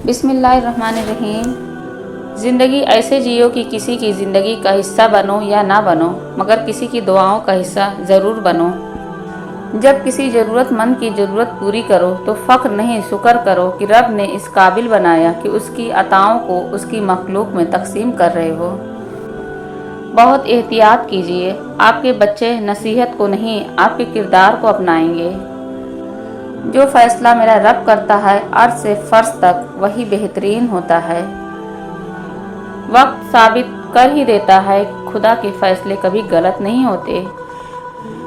बिस्मिल्लाहिर्रहमानिर्रहीम। ज़िंदगी ऐसे जियो कि किसी की ज़िंदगी का हिस्सा बनो या ना बनो, मगर किसी की दुआओं का हिस्सा ज़रूर बनो। जब किसी ज़रूरतमंद की ज़रूरत पूरी करो तो फ़ख्र नहीं शुक्र करो कि रब ने इस काबिल बनाया कि उसकी अताओं को उसकी मखलूक में तकसीम कर रहे हो। बहुत एहतियात कीजिए, आपके बच्चे नसीहत को नहीं आपके किरदार को अपनाएंगे। जो फ़ैसला मेरा रब करता है अर्ज़ से फ़र्श तक, वही बेहतरीन होता है। वक्त साबित कर ही देता है कि खुदा के फ़ैसले कभी गलत नहीं होते।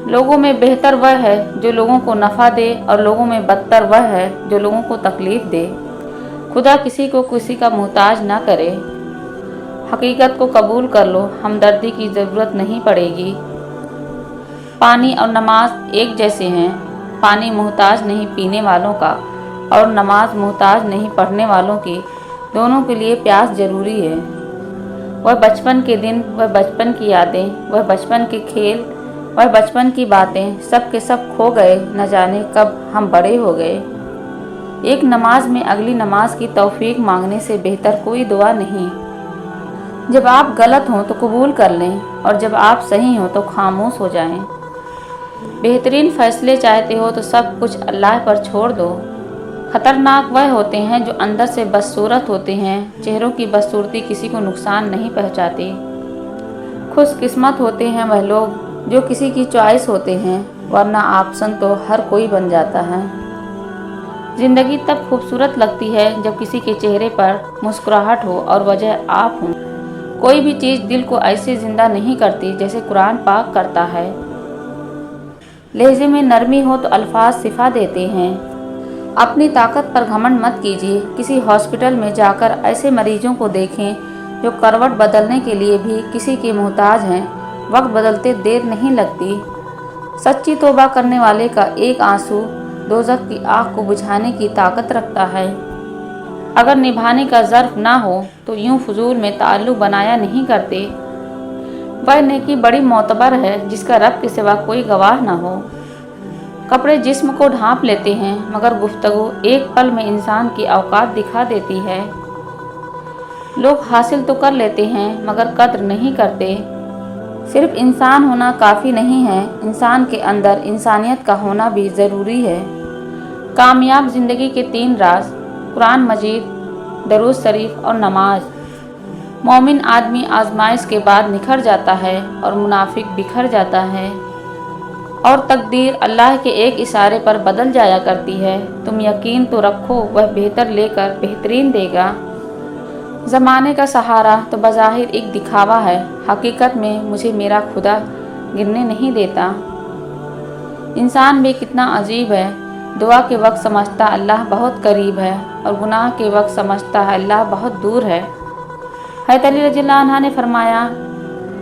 लोगों में बेहतर वह है जो लोगों को नफ़ा दे और लोगों में बदतर वह है जो लोगों को तकलीफ़ दे। खुदा किसी को किसी का मोहताज ना करे। हकीकत को कबूल कर लो, हमदर्दी की ज़रूरत नहीं पड़ेगी। पानी और नमाज एक जैसे हैं। पानी मोहताज नहीं पीने वालों का और नमाज मोहताज नहीं पढ़ने वालों की। दोनों के लिए प्यास ज़रूरी है। वह बचपन के दिन, वह बचपन की यादें, वह बचपन के खेल, वह बचपन की बातें, सब के सब खो गए, न जाने कब हम बड़े हो गए। एक नमाज में अगली नमाज की तौफीक मांगने से बेहतर कोई दुआ नहीं। जब आप गलत हों तो कबूल कर लें और जब आप सही हों तो खामोश हो जाएं। बेहतरीन फ़ैसले चाहते हो तो सब कुछ अल्लाह पर छोड़ दो। ख़तरनाक वह होते हैं जो अंदर से बदसूरत होते हैं। चेहरों की बदसूरती किसी को नुकसान नहीं पहुँचाती। खुशकिस्मत होते हैं वह लोग जो किसी की चॉइस होते हैं, वरना ऑप्शन तो हर कोई बन जाता है। ज़िंदगी तब खूबसूरत लगती है जब किसी के चेहरे पर मुस्कुराहट हो और वजह आप हों। कोई भी चीज़ दिल को ऐसे ज़िंदा नहीं करती जैसे कुरान पाक करता है। लहजे में नरमी हो तो अल्फाज सिफा देते हैं। अपनी ताकत पर घमंड मत कीजिए। किसी हॉस्पिटल में जाकर ऐसे मरीजों को देखें जो करवट बदलने के लिए भी किसी के मोहताज हैं। वक्त बदलते देर नहीं लगती। सच्ची तौबा करने वाले का एक आंसू दोज़ख की आग को बुझाने की ताकत रखता है। अगर निभाने का ज़र्फ ना हो तो यूं फजूल में ताल्लुक़ बनाया नहीं करते। वह नेकी बड़ी मोतबर है जिसका रब के सिवा कोई गवाह ना हो। कपड़े जिस्म को ढांप लेते हैं, मगर गुफ्तगू एक पल में इंसान की औकात दिखा देती है। लोग हासिल तो कर लेते हैं मगर कद्र नहीं करते। सिर्फ इंसान होना काफ़ी नहीं है, इंसान के अंदर इंसानियत का होना भी ज़रूरी है। कामयाब ज़िंदगी के 3 राज: कुरान मजीद, दरूद शरीफ और नमाज। मोमिन आदमी आजमाइश के बाद निखर जाता है और मुनाफिक बिखर जाता है। और तकदीर अल्लाह के एक इशारे पर बदल जाया करती है। तुम यकीन तो रखो वह बेहतर लेकर बेहतरीन देगा। ज़माने का सहारा तो बज़ाहिर एक दिखावा है, हकीकत में मुझे मेरा खुदा गिरने नहीं देता। इंसान भी कितना अजीब है। दुआ के वक्त समझता अल्लाह बहुत करीब है और गुनाह के वक्त समझता है अल्लाह बहुत दूर है। हज़रत अली रज़ियल्लाहु अन्हु ने फरमाया,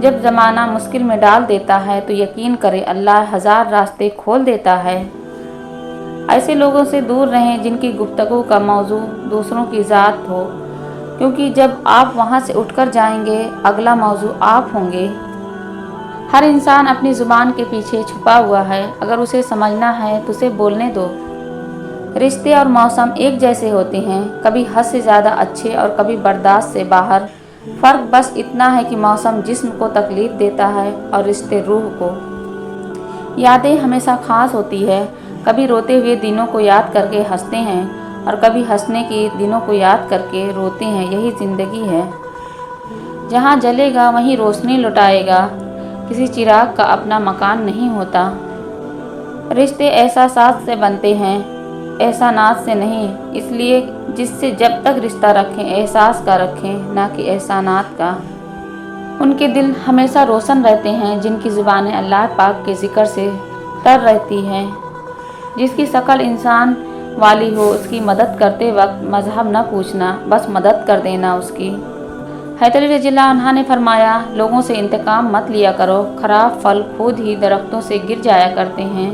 जब ज़माना मुश्किल में डाल देता है तो यकीन करें अल्लाह 1000 रास्ते खोल देता है। ऐसे लोगों से दूर रहें जिनकी गुफ्तगू का मौजू दूसरों की ज़ात हो, क्योंकि जब आप वहाँ से उठकर जाएंगे अगला मौजू आप होंगे। हर इंसान अपनी ज़ुबान के पीछे छुपा हुआ है। अगर उसे समझना है तो उसे बोलने दो। रिश्ते और मौसम एक जैसे होते हैं, कभी हद से ज़्यादा अच्छे और कभी बर्दाश्त से बाहर। फ़र्क बस इतना है कि मौसम जिस्म को तकलीफ़ देता है और रिश्ते रूह को। यादें हमेशा ख़ास होती है। कभी रोते हुए दिनों को याद करके हंसते हैं और कभी हंसने के दिनों को याद करके रोते हैं। यही ज़िंदगी है। जहाँ जलेगा वहीं रोशनी लुटाएगा। किसी चिराग का अपना मकान नहीं होता। रिश्ते एहसासात से बनते हैं, एहसानात से नहीं। इसलिए जिससे जब तक रिश्ता रखें एहसास का रखें, ना कि एहसानात का। उनके दिल हमेशा रोशन रहते हैं जिनकी ज़ुबानें अल्लाह पाक के ज़िक्र से तर रहती हैं। जिसकी शक्ल इंसान वाली हो उसकी मदद करते वक्त मजहब न पूछना, बस मदद कर देना उसकी। हज़रत अली रज़ियल्लाहु अन्हु ने फरमाया, लोगों से इंतकाम मत लिया करो। ख़राब फल खुद ही दरख्तों से गिर जाया करते हैं।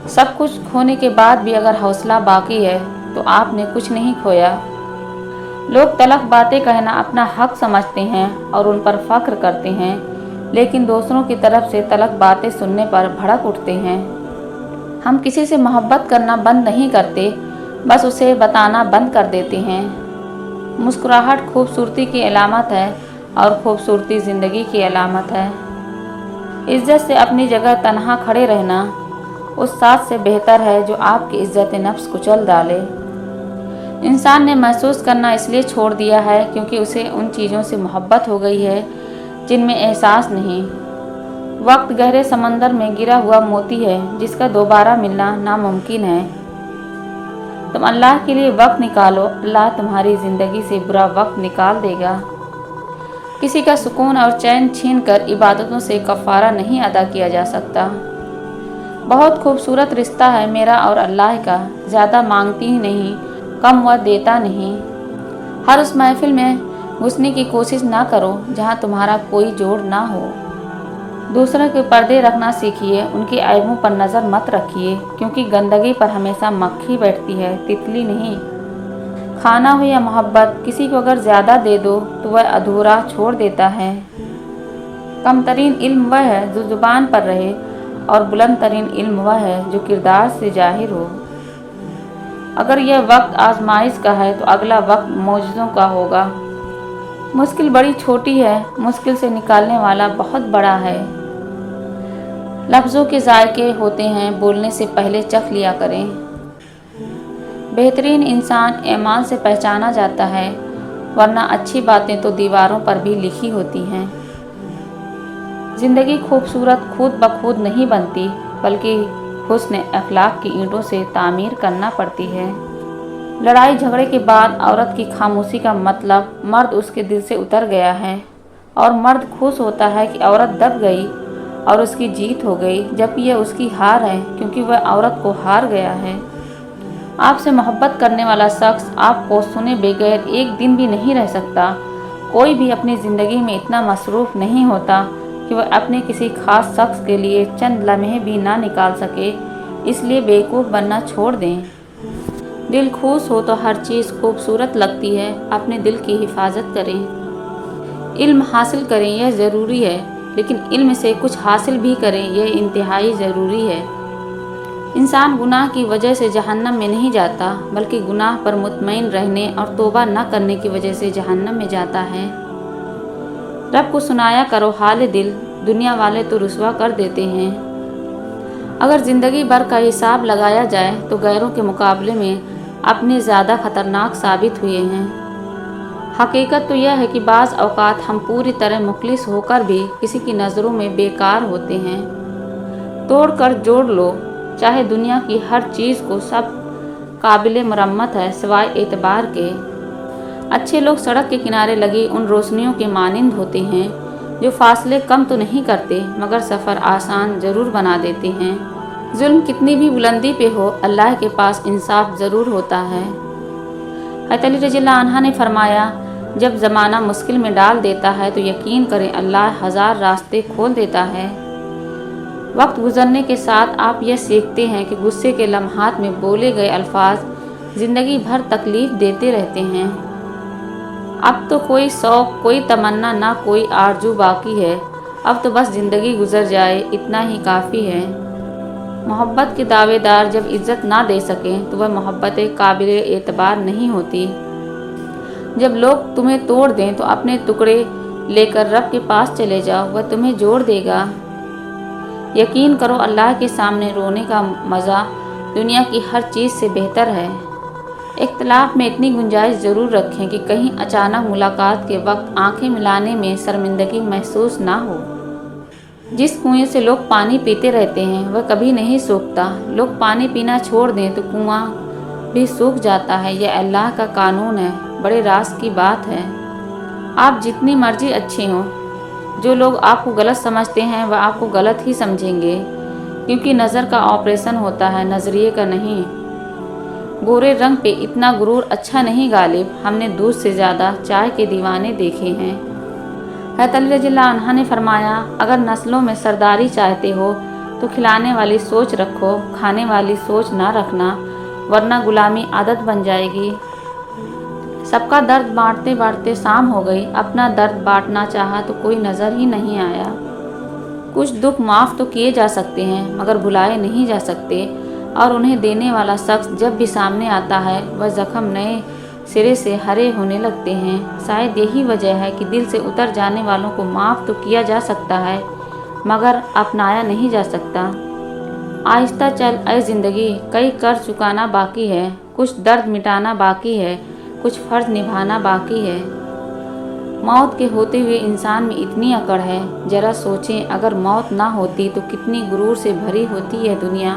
सब कुछ खोने के बाद भी अगर हौसला बाकी है तो आपने कुछ नहीं खोया। लोग तलख बातें कहना अपना हक समझते हैं और उन पर फ़ख्र करते हैं, लेकिन दूसरों की तरफ से तलख बातें सुनने पर भड़क उठते हैं। हम किसी से मोहब्बत करना बंद नहीं करते, बस उसे बताना बंद कर देते हैं। मुस्कुराहट खूबसूरती की अलामत है और खूबसूरती ज़िंदगी की अलामत है। इज़्ज़त से अपनी जगह तन्हा खड़े रहना उस साथ से बेहतर है जो आपकी इज़्ज़त नफ्स कुचल डाले। इंसान ने महसूस करना इसलिए छोड़ दिया है क्योंकि उसे उन चीज़ों से मोहब्बत हो गई है जिनमें एहसास नहीं। वक्त गहरे समंदर में गिरा हुआ मोती है जिसका दोबारा मिलना नामुमकिन है। तुम अल्लाह के लिए वक्त निकालो, अल्लाह तुम्हारी ज़िंदगी से बुरा वक्त निकाल देगा। किसी का सुकून और चैन छीनकर इबादतों से कफ़ारा नहीं अदा किया जा सकता। बहुत खूबसूरत रिश्ता है मेरा और अल्लाह का, ज़्यादा मांगती ही नहीं, कम वह देता नहीं। हर उस महफिल में घुसने की कोशिश ना करो जहाँ तुम्हारा कोई जोड़ ना हो। दूसरों के पर्दे रखना सीखिए, उनके ऐबों पर नज़र मत रखिए क्योंकि गंदगी पर हमेशा मक्खी बैठती है, तितली नहीं। खाना हो या मोहब्बत, किसी को अगर ज़्यादा दे दो तो वह अधूरा छोड़ देता है। कमतरीन इल्म वह है जो ज़ुबान पर रहे और बुलंद तरीन इल्म वह है जो किरदार से जाहिर हो। अगर यह वक्त आजमाइश का है तो अगला वक्त मौजज़ों का होगा। मुश्किल बड़ी छोटी है, मुश्किल से निकालने वाला बहुत बड़ा है। लफ्ज़ों के जायके होते हैं, बोलने से पहले चख लिया करें। बेहतरीन इंसान ईमान से पहचाना जाता है, वरना अच्छी बातें तो दीवारों पर भी लिखी होती हैं। ज़िंदगी खूबसूरत खुद ब खुद नहीं बनती, बल्कि हुस्न अखलाक की ईंटों से तामीर करना पड़ती है। लड़ाई झगड़े के बाद औरत की खामोशी का मतलब मर्द उसके दिल से उतर गया है और मर्द खुश होता है कि औरत दब गई और उसकी जीत हो गई, जबकि यह उसकी हार है क्योंकि वह औरत को हार गया है। आपसे मोहब्बत करने वाला शख्स आपको सुने बगैर एक दिन भी नहीं रह सकता। कोई भी अपनी ज़िंदगी में इतना मसरूफ़ नहीं होता कि वह अपने किसी खास शख्स के लिए चंद लम्हे भी ना निकाल सके, इसलिए बेवकूफ़ बनना छोड़ दें। दिल खुश हो तो हर चीज़ खूबसूरत लगती है। अपने दिल की हिफाजत करें। इल्म हासिल करें, यह ज़रूरी है, लेकिन इल्म से कुछ हासिल भी करें, यह इंतहाई ज़रूरी है। इंसान गुनाह की वजह से जहन्नम में नहीं जाता, बल्कि गुनाह पर मुतमईन रहने और तौबा न करने की वजह से जहन्नम में जाता है। रब को सुनाया करो हाल दिल, दुनिया वाले तो रुसवा कर देते हैं। अगर ज़िंदगी भर का हिसाब लगाया जाए तो गैरों के मुकाबले में अपने ज़्यादा ख़तरनाक साबित हुए हैं। हकीकत तो यह है कि बाज़ औक़ात हम पूरी तरह मुखलिस होकर भी किसी की नज़रों में बेकार होते हैं। तोड़ कर जोड़ लो, चाहे दुनिया की हर चीज़ को, सब काबिल मरम्मत है सिवाय एतबार के। अच्छे लोग सड़क के किनारे लगी उन रोशनियों के मानिंद होते हैं जो फासले कम तो नहीं करते मगर सफ़र आसान ज़रूर बना देते हैं। जुल्म कितनी भी बुलंदी पे हो, अल्लाह के पास इंसाफ ज़रूर होता है। हज़रत अली रज़ियल्लाहु अन्हु ने फरमाया, जब ज़माना मुश्किल में डाल देता है तो यकीन करें अल्लाह हज़ार रास्ते खोल देता है। वक्त गुजरने के साथ आप यह सीखते हैं कि गुस्से के लम्हात में बोले गए अल्फाज ज़िंदगी भर तकलीफ़ देते रहते हैं। अब तो कोई शौक़, कोई तमन्ना, ना कोई आरजू बाकी है। अब तो बस ज़िंदगी गुजर जाए, इतना ही काफ़ी है। मोहब्बत के दावेदार जब इज़्ज़त ना दे सकें तो वह मोहब्बत काबिल एतबार नहीं होती। जब लोग तुम्हें तोड़ दें तो अपने टुकड़े लेकर रब के पास चले जाओ, वह तुम्हें जोड़ देगा। यकीन करो अल्लाह के सामने रोने का मज़ा दुनिया की हर चीज़ से बेहतर है। इख्तिलाफ में इतनी गुंजाइश ज़रूर रखें कि कहीं अचानक मुलाकात के वक्त आंखें मिलाने में शर्मिंदगी महसूस ना हो। जिस कुएं से लोग पानी पीते रहते हैं वह कभी नहीं सूखता। लोग पानी पीना छोड़ दें तो कुआं भी सूख जाता है। यह अल्लाह का कानून है, बड़े राज की बात है। आप जितनी मर्जी अच्छे हों, जो लोग आपको गलत समझते हैं वह आपको गलत ही समझेंगे, क्योंकि नज़र का ऑपरेशन होता है, नज़रिए का नहीं। गोरे रंग पे इतना गुरूर अच्छा नहीं गालिब, हमने दूध से ज़्यादा चाय के दीवाने देखे हैं। हज़रत अली रज़ियल्लाहु अन्हु ने फरमाया, अगर नस्लों में सरदारी चाहते हो तो खिलाने वाली सोच रखो, खाने वाली सोच ना रखना, वरना गुलामी आदत बन जाएगी। सबका दर्द बांटते बांटते शाम हो गई, अपना दर्द बांटना चाहा तो कोई नज़र ही नहीं आया। कुछ दुख माफ़ तो किए जा सकते हैं मगर भुलाए नहीं जा सकते। और उन्हें देने वाला शख्स जब भी सामने आता है वह जख्म नए सिरे से हरे होने लगते हैं। शायद यही वजह है कि दिल से उतर जाने वालों को माफ़ तो किया जा सकता है मगर अपनाया नहीं जा सकता। आहिस्ता चल ऐ ज़िंदगी, कई कर्ज चुकाना बाकी है, कुछ दर्द मिटाना बाकी है, कुछ फ़र्ज निभाना बाकी है। मौत के होते हुए इंसान में इतनी अकड़ है, ज़रा सोचें अगर मौत ना होती तो कितनी गुरूर से भरी होती है दुनिया।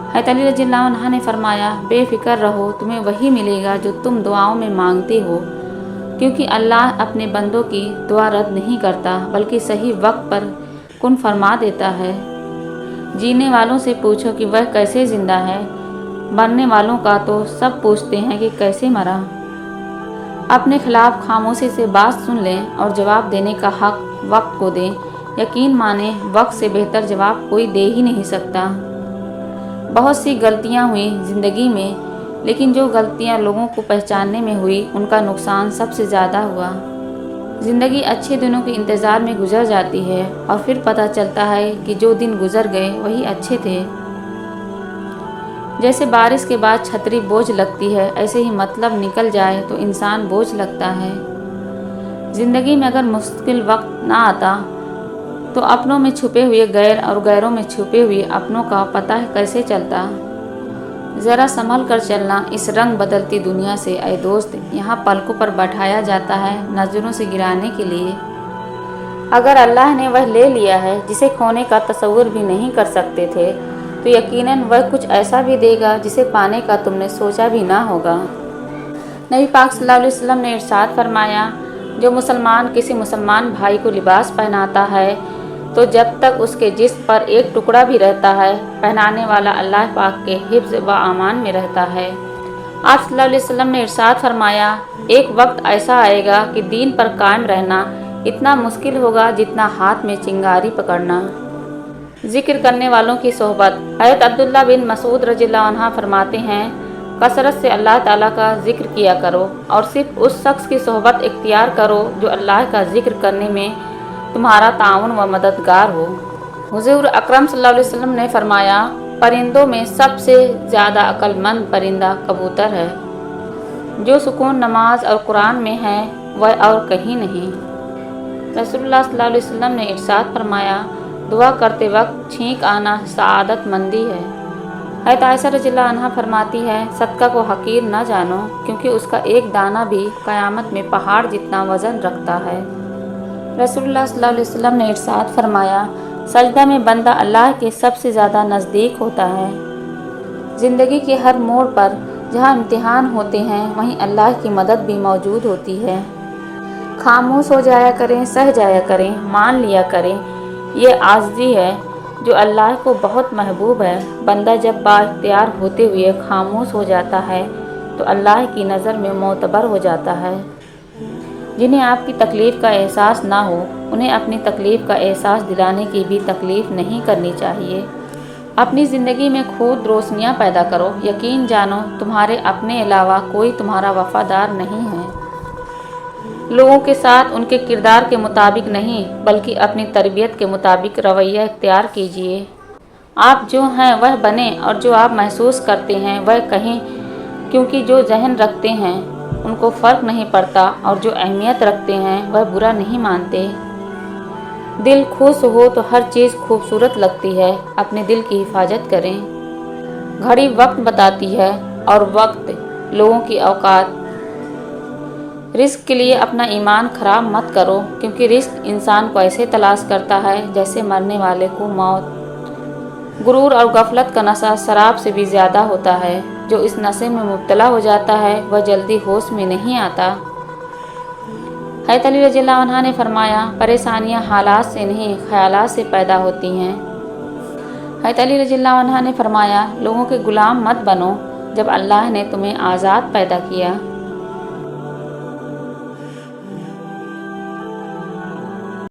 हज़रत अली रज़ियल्लाहु अन्हु ने फरमाया, बेफ़िक्र रहो, तुम्हें वही मिलेगा जो तुम दुआओं में मांगते हो, क्योंकि अल्लाह अपने बंदों की दुआ रद्द नहीं करता बल्कि सही वक्त पर कुन फरमा देता है। जीने वालों से पूछो कि वह कैसे ज़िंदा है, मरने वालों का तो सब पूछते हैं कि कैसे मरा। अपने खिलाफ खामोशी से बात सुन लें और जवाब देने का हक वक्त को दें। यकीन माने वक्त से बेहतर जवाब कोई दे ही नहीं सकता। बहुत सी गलतियां हुई ज़िंदगी में, लेकिन जो गलतियां लोगों को पहचानने में हुई उनका नुकसान सबसे ज़्यादा हुआ। ज़िंदगी अच्छे दिनों के इंतज़ार में गुजर जाती है और फिर पता चलता है कि जो दिन गुजर गए वही अच्छे थे। जैसे बारिश के बाद छतरी बोझ लगती है, ऐसे ही मतलब निकल जाए तो इंसान बोझ लगता है। ज़िंदगी में अगर मुश्किल वक्त ना आता तो अपनों में छुपे हुए गैर और गैरों में छुपे हुए अपनों का पता है कैसे चलता। ज़रा संभल कर चलना इस रंग बदलती दुनिया से ऐ दोस्त, यहाँ पलकों पर बैठाया जाता है नज़रों से गिराने के लिए। अगर अल्लाह ने वह ले लिया है जिसे खोने का तसव्वुर भी नहीं कर सकते थे तो यकीनन वह कुछ ऐसा भी देगा जिसे पाने का तुमने सोचा भी ना होगा। नबी पाक सल्लल्लाहु अलैहि वसल्लम ने इरशाद फरमाया, जो मुसलमान किसी मुसलमान भाई को लिबास पहनाता है तो जब तक उसके जिस्म पर एक टुकड़ा भी रहता है, पहनाने वाला अल्लाह पाक के हिफ्ज़ व अमान में रहता है। आप सल्लल्लाहु अलैहि वसल्लम ने इरशाद फरमाया, एक वक्त ऐसा आएगा कि दीन पर कायम रहना इतना मुश्किल होगा जितना हाथ में चिंगारी पकड़ना। जिक्र करने वालों की सोहबत। हज़रत अब्दुल्लाह बिन मसूद रज़ियल्लाहु अन्हु फरमाते हैं, कसरत से अल्लाह ताला का जिक्र किया करो और सिर्फ उस शख्स की सोहबत इख्तियार करो जो अल्लाह का जिक्र करने में तुम्हारा ताउन व मददगार हो। हुज़ूर अकरम सल्लल्लाहु अलैहि वसल्लम ने फरमाया, परिंदों में सबसे ज़्यादा अक्लमंद परिंदा कबूतर है। जो सुकून नमाज और कुरान में है वह और कहीं नहीं। रसूलुल्लाह सल्लल्लाहु अलैहि वसल्लम ने इरशाद फरमाया, दुआ करते वक्त छींक आना सआदत मंदी है। हज़रत आयशा रज़ियल्लाहु अन्हा फरमाती है, सदका को हकीर न जानो क्योंकि उसका एक दाना भी क़यामत में पहाड़ जितना वज़न रखता है। रसूलुल्लाह सल्लल्लाहु अलैहि वसल्लम ने इरशाद फरमाया, सजदा में बंदा अल्लाह के सबसे ज़्यादा नज़दीक होता है। ज़िंदगी के हर मोड़ पर जहाँ इम्तिहान होते हैं वहीं अल्लाह की मदद भी मौजूद होती है। खामोश हो जाया करें, सह जाया करें, मान लिया करें, ये आज़जी है जो अल्लाह को बहुत महबूब है। बंदा जब बाइख्तियार होते हुए खामोश हो जाता है तो अल्लाह की नज़र में मोतबर हो जाता है। जिन्हें आपकी तकलीफ़ का एहसास ना हो उन्हें अपनी तकलीफ़ का एहसास दिलाने की भी तकलीफ़ नहीं करनी चाहिए। अपनी ज़िंदगी में खुद रोशनियाँ पैदा करो। यकीन जानो तुम्हारे अपने अलावा कोई तुम्हारा वफ़ादार नहीं है। लोगों के साथ उनके किरदार के मुताबिक नहीं बल्कि अपनी तरबियत के मुताबिक रवैया इख्तियार कीजिए। आप जो हैं वह बने और जो आप महसूस करते हैं वह कहें, क्योंकि जो जहन रखते हैं उनको फ़र्क नहीं पड़ता और जो अहमियत रखते हैं वह बुरा नहीं मानते। दिल खुश हो तो हर चीज़ खूबसूरत लगती है। अपने दिल की हिफाजत करें। घड़ी वक्त बताती है और वक्त लोगों की औकात। रिस्क के लिए अपना ईमान ख़राब मत करो, क्योंकि रिस्क इंसान को ऐसे तलाश करता है जैसे मरने वाले को मौत। गुरूर और गफलत का नशा शराब से भी ज़्यादा होता है। जो इस नशे में मुब्तला हो जाता है वह जल्दी होश में नहीं आता। हज़रत अली रज़ियल्लाहु अन्हु ने फरमाया, परेशानियां हालात से नहीं ख्यालात से पैदा होती हैं। हज़रत अली रज़ियल्लाहु अन्हु ने फरमाया, लोगों के ग़ुलाम मत बनो। जब अल्लाह ने तुम्हें आज़ाद पैदा किया